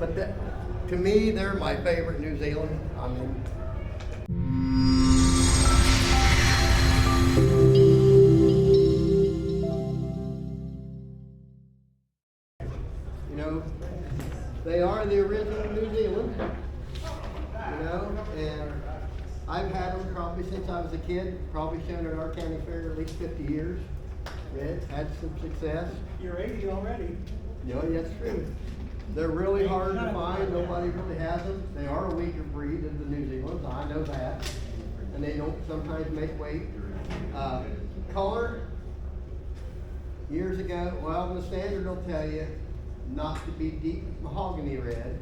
But to me, they're my favorite New Zealand. I mean, you know, they are the original New Zealand. You know, and I've had them probably since I was a kid. Probably shown at our county fair at least 50 years. Reds had some success. You're 80 already. You know, that's true. They're really hard to find. Nobody really has them. They are a weaker breed of the New Zealand's. I know that. And they don't sometimes make weight. Color, years ago, well, the standard will tell you not to be deep mahogany red,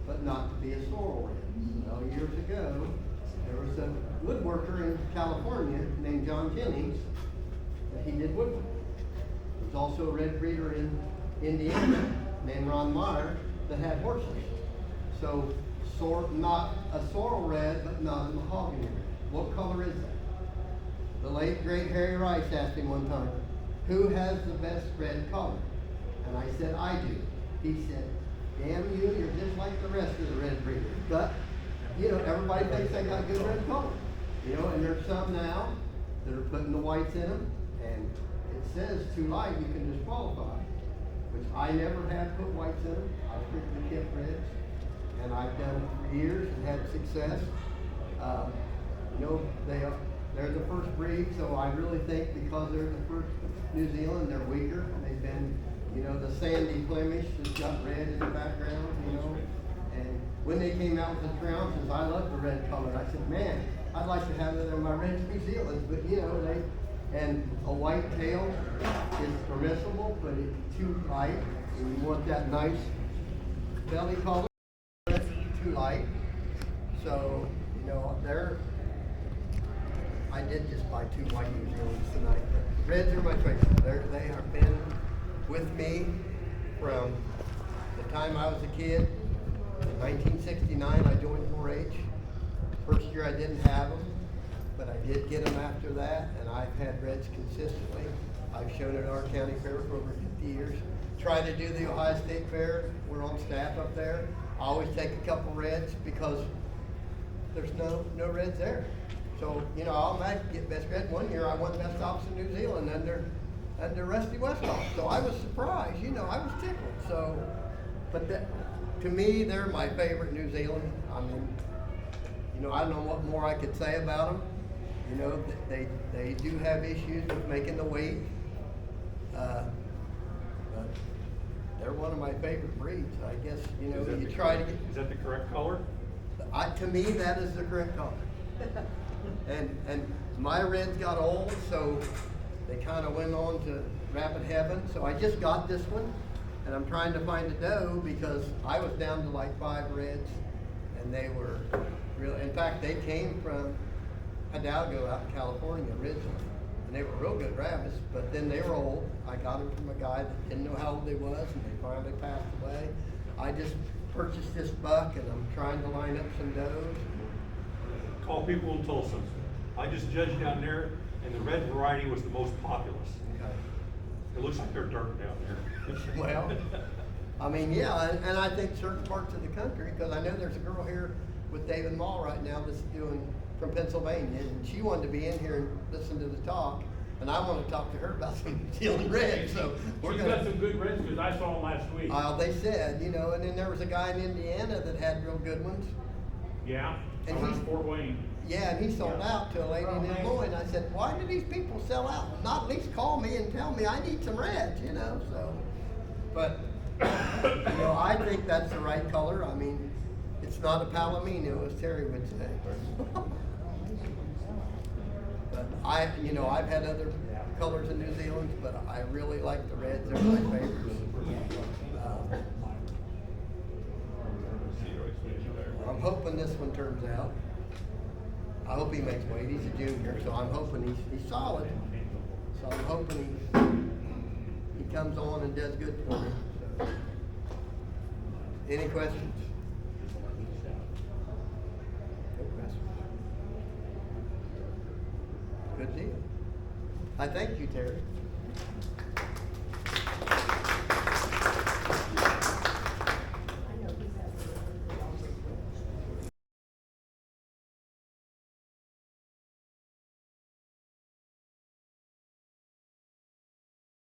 but not to be a sorrel red. Well, years ago, there was a woodworker in California named John Jennings that he did woodwork. There's also a red breeder in Indiana named Ron Meyer that had horses. So, not a sorrel red, but not a mahogany red. What color is that? The late great Harry Rice asked him one time, who has the best red color? And I said, I do. He said, damn you, you're just like the rest of the red breeders. But, you know, everybody thinks they got good red color. You know, and there's some now that are putting the whites in them, and it says too light, you can disqualify. Which I never have put whites in them. I strictly kept reds. And I've done it for years and had success. You know, they're the first breed, so I really think because they're the first New Zealand, they're weaker. They've been, you know, the sandy Flemish that's got red in the background, you know. And when they came out with the trounces, I loved the red color. I said, man, I'd like to have it in my red New Zealands, but you know, and a white tail is permissible, but it's too light. And you want that nice belly color, too light. So, you know, I did just buy 2 white New Zealands tonight. But reds are my favorite. They have been with me from the time I was a kid. In 1969, I joined 4-H. First year I didn't have them, but I did get them after that, and I've had reds consistently. I've shown at our county fair for over 50 years. Try to do the Ohio State Fair. We're on staff up there. I always take a couple reds because there's no reds there. So, you know, I might get best red. One year I won best ops in New Zealand under Rusty Westhoff. So I was surprised, you know, I was tickled. So, but to me, they're my favorite New Zealand. I mean, you know, I don't know what more I could say about them. You know, they do have issues with making the weight. But they're one of my favorite breeds. I guess, you know, you try to get... Is that the correct color? To me, that is the correct color. And my reds got old, so they kind of went on to rapid heaven. So I just got this one, and I'm trying to find a doe because I was down to like 5 reds, and they were real. In fact, they came from Hidalgo out in California originally, and they were real good rabbits, but then they were old. I got them from a guy that didn't know how old they was, and they finally passed away. I just purchased this buck, and I'm trying to line up some does. Call people in Tulsa. I just judged down there, and the red variety was the most populous. Okay. It looks like they're dark down there. Well, I mean, yeah, and I think certain parts of the country, because I know there's a girl here with David Mall right now that's doing from Pennsylvania, and she wanted to be in here and listen to the talk, and I want to talk to her about some New Zealand reds. So She's got some good reds because I saw them last week. They said, you know, and then there was a guy in Indiana that had real good ones. Yeah, And around Fort Wayne. Yeah, and he sold out to a lady in Illinois, and I said, why do these people sell out? Not at least call me and tell me I need some reds, you know, so. But, you know, I think that's the right color. I mean, it's not a palomino, as Terry would say. But I've had other colors in New Zealand, but I really like the reds. They're my favorites. I'm hoping this one turns out. I hope he makes weight. He's a junior, so I'm hoping he's solid. So I'm hoping he comes on and does good for me. So. Any questions? No questions. Good deal. I thank you, Terry.